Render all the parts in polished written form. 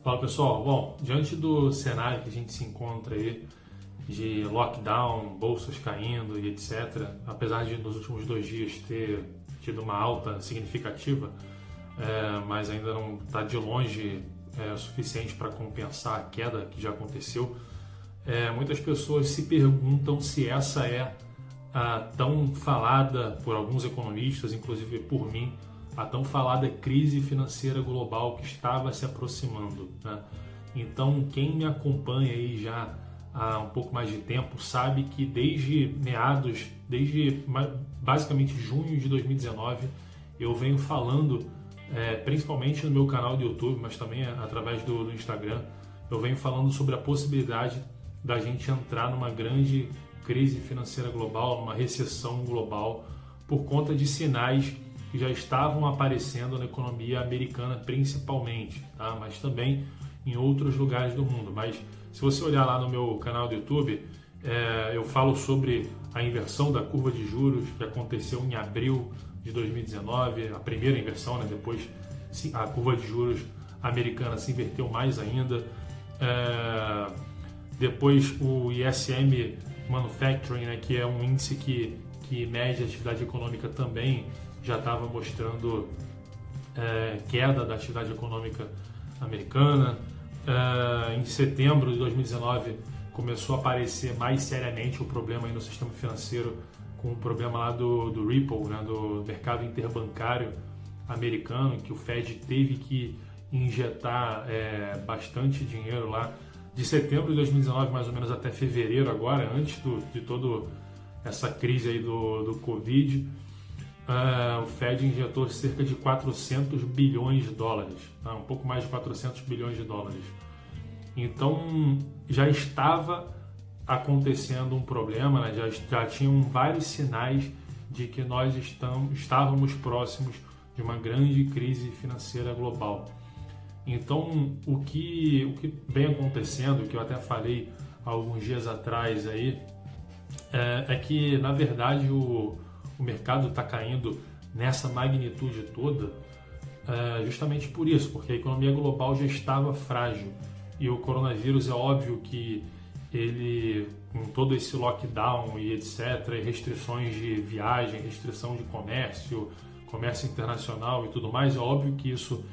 Fala pessoal, bom, diante do cenário que a gente se encontra aí de lockdown, bolsas caindo e etc, apesar de nos últimos 2 dias ter tido uma alta significativa, mas ainda não está de longe o suficiente para compensar a queda que já aconteceu, muitas pessoas se perguntam se essa é a tão falada por alguns economistas, inclusive por mim, a tão falada crise financeira global que estava se aproximando, né? Então, quem me acompanha aí já há um pouco mais de tempo sabe que desde basicamente junho de 2019, eu venho falando, principalmente no meu canal do YouTube, mas também através do Instagram, eu venho falando sobre a possibilidade da gente entrar numa grande crise financeira global, numa recessão global, por conta de sinais que já estavam aparecendo na economia americana principalmente, tá? Mas também em outros lugares do mundo. Mas se você olhar lá no meu canal do YouTube, eu falo sobre a inversão da curva de juros que aconteceu em abril de 2019, a primeira inversão, né? Depois a curva de juros americana se inverteu mais ainda. Depois o ISM Manufacturing, né, que é um índice que mede a atividade econômica, também já estava mostrando queda da atividade econômica americana. Em setembro de 2019 começou a aparecer mais seriamente o problema aí no sistema financeiro, com o problema lá do Ripple, né, do mercado interbancário americano, que o Fed teve que injetar bastante dinheiro lá, de setembro de 2019 mais ou menos até fevereiro agora, antes de toda essa crise aí do Covid. O Fed injetou cerca de 400 bilhões de dólares, tá? Um pouco mais de 400 bilhões de dólares. Então, já estava acontecendo um problema, né? Já tinham vários sinais de que nós estávamos próximos de uma grande crise financeira global. Então, o que vem acontecendo, que eu até falei alguns dias atrás aí, é que, na verdade, o mercado está caindo nessa magnitude toda justamente por isso, porque a economia global já estava frágil e o coronavírus, é óbvio que ele, com todo esse lockdown e etc, e restrições de viagem, restrição de comércio internacional e tudo mais, é óbvio que isso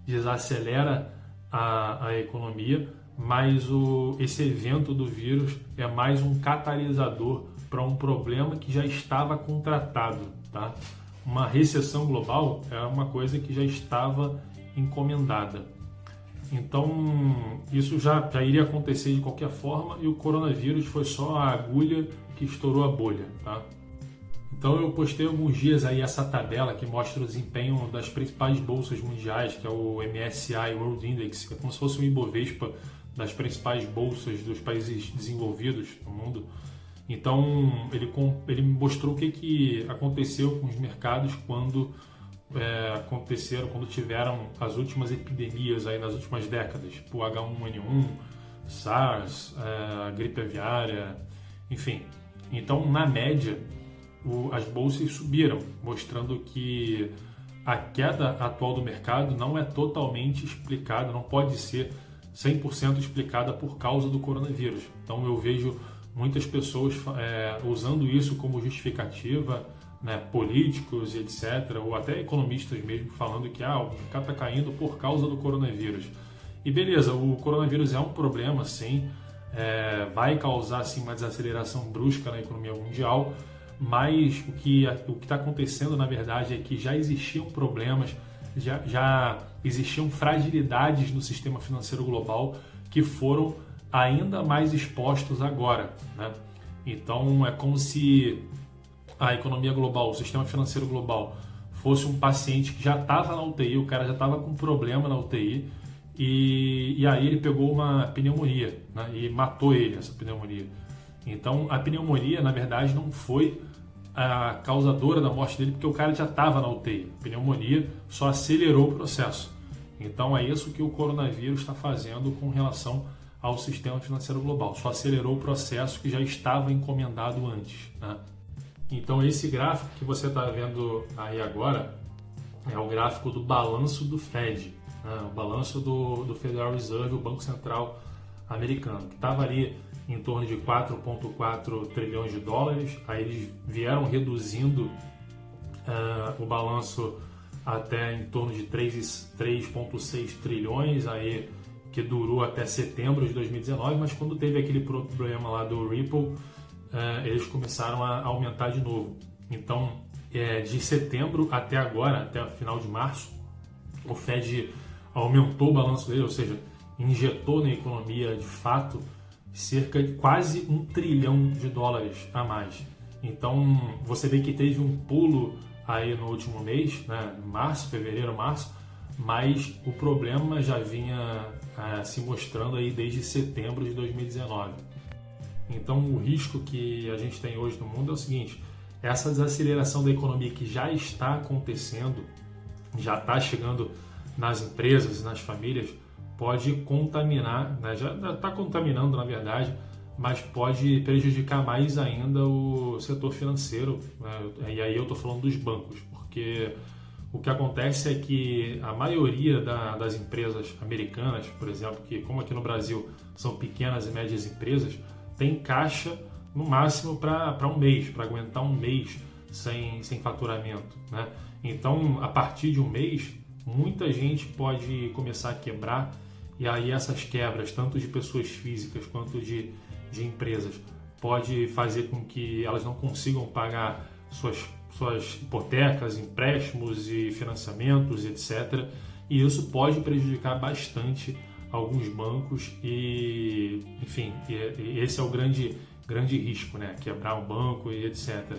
desacelera a economia, mas esse evento do vírus é mais um catalisador para um problema que já estava contratado, tá? Uma recessão global é uma coisa que já estava encomendada. Então, isso já iria acontecer de qualquer forma, e o coronavírus foi só a agulha que estourou a bolha, tá? Então, eu postei alguns dias aí essa tabela que mostra o desempenho das principais bolsas mundiais, que é o MSCI World Index, que é como se fosse um Ibovespa das principais bolsas dos países desenvolvidos do mundo. Então, ele mostrou o que aconteceu com os mercados quando tiveram as últimas epidemias aí nas últimas décadas, tipo o H1N1, SARS, a gripe aviária, enfim. Então, na média, as bolsas subiram, mostrando que a queda atual do mercado não é totalmente explicada, não pode ser 100% explicada por causa do coronavírus. Então, eu vejo muitas pessoas usando isso como justificativa, né, políticos e etc, ou até economistas mesmo, falando que o mercado está caindo por causa do coronavírus. E beleza, o coronavírus é um problema, sim, vai causar sim, uma desaceleração brusca na economia mundial, mas o que está acontecendo, na verdade, é que já existiam problemas, já existiam fragilidades no sistema financeiro global que foram ainda mais expostos agora, né? Então, é como se a economia global, o sistema financeiro global, fosse um paciente que já estava na UTI, o cara já estava com problema na UTI, e aí ele pegou uma pneumonia, né? E matou ele, essa pneumonia. Então, a pneumonia, na verdade, não foi a causadora da morte dele, porque o cara já estava na UTI. A pneumonia só acelerou o processo. Então, é isso que o coronavírus está fazendo com relação ao sistema financeiro global. Só acelerou o processo que já estava encomendado antes, né? Então, esse gráfico que você está vendo aí agora é o gráfico do balanço do Fed. né? O balanço do Federal Reserve, o Banco Central americano, que estava ali em torno de 4,4 trilhões de dólares. Aí eles vieram reduzindo o balanço até em torno de 3,6 trilhões, aí, que durou até setembro de 2019, mas quando teve aquele problema lá do Ripple, eles começaram a aumentar de novo. Então, de setembro até agora, até o final de março, o Fed aumentou o balanço dele, ou seja, injetou na economia de fato cerca de quase 1 trilhão de dólares a mais. Então, você vê que teve um pulo aí no último mês, né, março, fevereiro, março, mas o problema já vinha se mostrando aí desde setembro de 2019. Então, o risco que a gente tem hoje no mundo é o seguinte: essa desaceleração da economia que já está acontecendo, já está chegando nas empresas e nas famílias, pode contaminar, né, já está contaminando na verdade, mas pode prejudicar mais ainda o setor financeiro, né? E aí eu estou falando dos bancos, porque o que acontece é que a maioria das empresas americanas, por exemplo, que como aqui no Brasil são pequenas e médias empresas, tem caixa no máximo para um mês, para aguentar um mês sem faturamento, né? Então, a partir de um mês, muita gente pode começar a quebrar, e aí essas quebras, tanto de pessoas físicas quanto de empresas, pode fazer com que elas não consigam pagar suas hipotecas, empréstimos e financiamentos, etc. E isso pode prejudicar bastante alguns bancos e, enfim, esse é o grande risco, né? Quebrar um banco e etc.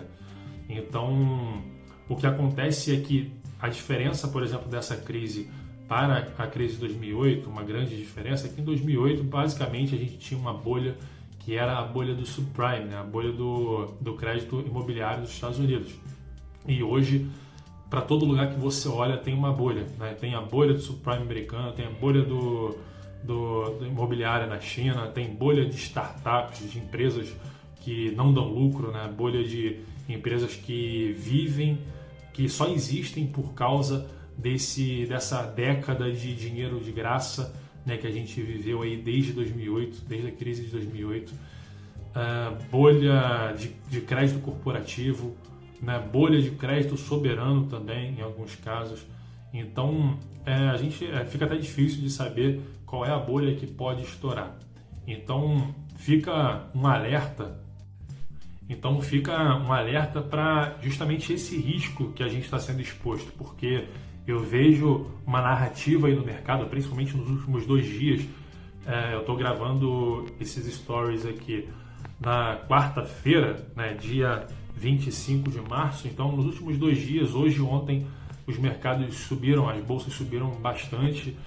Então, o que acontece é que a diferença, por exemplo, dessa crise para a crise de 2008, uma grande diferença é que em 2008, basicamente, a gente tinha uma bolha que era a bolha do subprime, né? A bolha do crédito imobiliário dos Estados Unidos. E hoje, para todo lugar que você olha, tem uma bolha, né? Tem a bolha do subprime americano, tem a bolha do imobiliário na China, tem bolha de startups, de empresas que não dão lucro, né? Bolha de empresas que vivem, que só existem por causa dessa década de dinheiro de graça, né, que a gente viveu aí desde 2008, desde a crise de 2008, bolha de crédito corporativo, né, bolha de crédito soberano também, em alguns casos. Então, a gente fica até difícil de saber qual é a bolha que pode estourar. Então, fica um alerta. Para justamente esse risco que a gente está sendo exposto, porque eu vejo uma narrativa aí no mercado, principalmente nos últimos 2 dias. Eu estou gravando esses stories aqui na quarta-feira, né, dia 25 de março. Então, nos últimos 2 dias, hoje e ontem, os mercados subiram, as bolsas subiram bastante,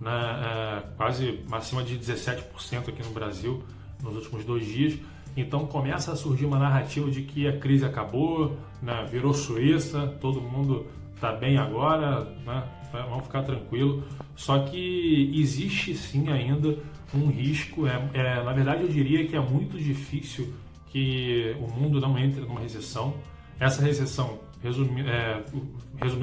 né, quase acima de 17% aqui no Brasil nos últimos 2 dias. Então começa a surgir uma narrativa de que a crise acabou, né, virou Suíça, todo mundo está bem agora, né, vamos ficar tranquilo. Só que existe sim ainda um risco, na verdade eu diria que é muito difícil que o mundo não entre numa recessão. Essa recessão, resumindo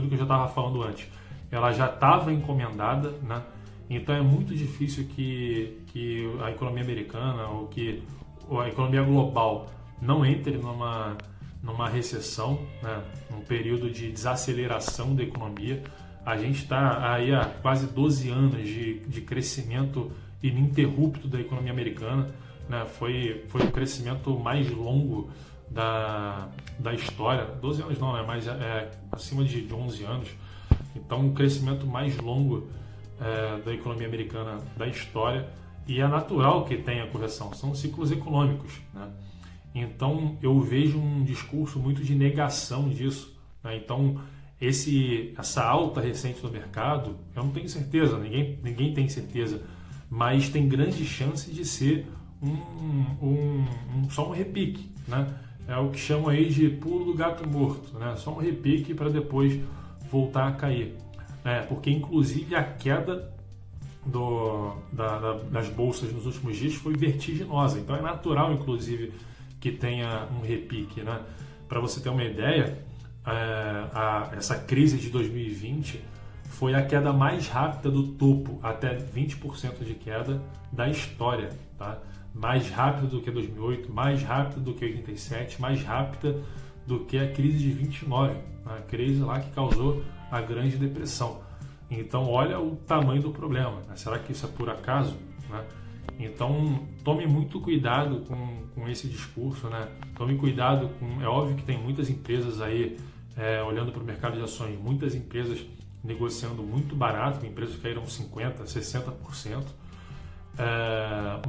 o que eu já estava falando antes, ela já estava encomendada, né? Então é muito difícil que a economia americana ou que a economia global não entre numa recessão, né? Num período de desaceleração da economia. A gente está aí há quase 12 anos de crescimento ininterrupto da economia americana, né? Foi o crescimento mais longo da história. 12 anos não, né? Mas acima de 11 anos. Então, o crescimento mais longo da economia americana da história. E é natural que tenha correção, são ciclos econômicos, né? Então, eu vejo um discurso muito de negação disso, né? Então, essa alta recente do mercado, eu não tenho certeza, ninguém tem certeza, mas tem grande chance de ser só um repique, né? É o que chamam aí de pulo do gato morto, né? Só um repique para depois voltar a cair, né? Porque, inclusive, a queda das bolsas nos últimos dias foi vertiginosa, então é natural, inclusive, que tenha um repique, né? Para você ter uma ideia, essa crise de 2020 foi a queda mais rápida do topo, até 20% de queda da história, tá? Mais rápida do que 2008, mais rápida do que 87, mais rápida do que a crise de 29, a crise lá que causou a Grande Depressão. Então, olha o tamanho do problema, né? Será que isso é por acaso, né? Então, tome muito cuidado com esse discurso, né? Tome cuidado com... É óbvio que tem muitas empresas aí, olhando para o mercado de ações, muitas empresas negociando muito barato, empresas que caíram 50%, 60%.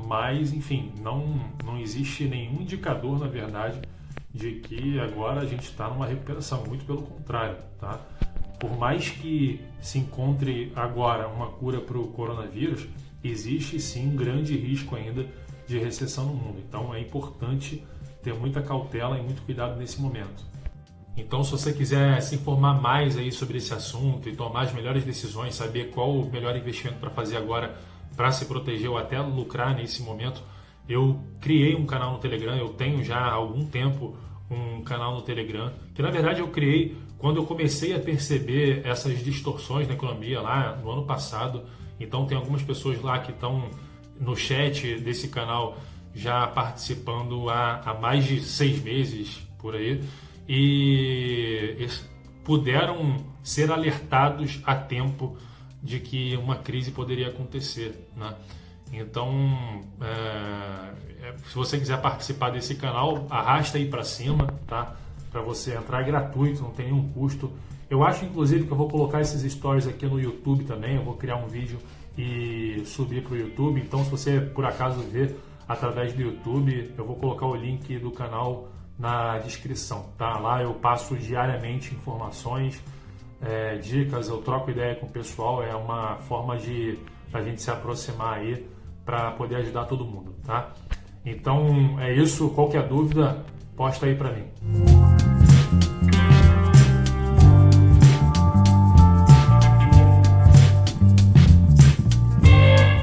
Mas, enfim, não existe nenhum indicador, na verdade, de que agora a gente está numa recuperação. Muito pelo contrário, tá? Por mais que se encontre agora uma cura para o coronavírus, existe sim um grande risco ainda de recessão no mundo. Então é importante ter muita cautela e muito cuidado nesse momento. Então, se você quiser se informar mais aí sobre esse assunto e tomar as melhores decisões, saber qual o melhor investimento para fazer agora para se proteger ou até lucrar nesse momento, eu criei um canal no Telegram. Eu tenho já há algum tempo um canal no Telegram, que na verdade eu criei quando eu comecei a perceber essas distorções na economia lá no ano passado. Então tem algumas pessoas lá que estão no chat desse canal já participando há mais de 6 meses por aí, e puderam ser alertados a tempo de que uma crise poderia acontecer, né? Então, se você quiser participar desse canal, arrasta aí para cima, tá? Para você entrar, é gratuito, não tem nenhum custo. Eu acho, inclusive, que eu vou colocar esses stories aqui no YouTube também. Eu vou criar um vídeo e subir para o YouTube. Então, se você, por acaso, ver através do YouTube, eu vou colocar o link do canal na descrição, tá? Lá eu passo diariamente informações, dicas, eu troco ideia com o pessoal. É uma forma de a gente se aproximar aí para poder ajudar todo mundo, tá? Então, é isso. Qualquer dúvida, posta aí para mim.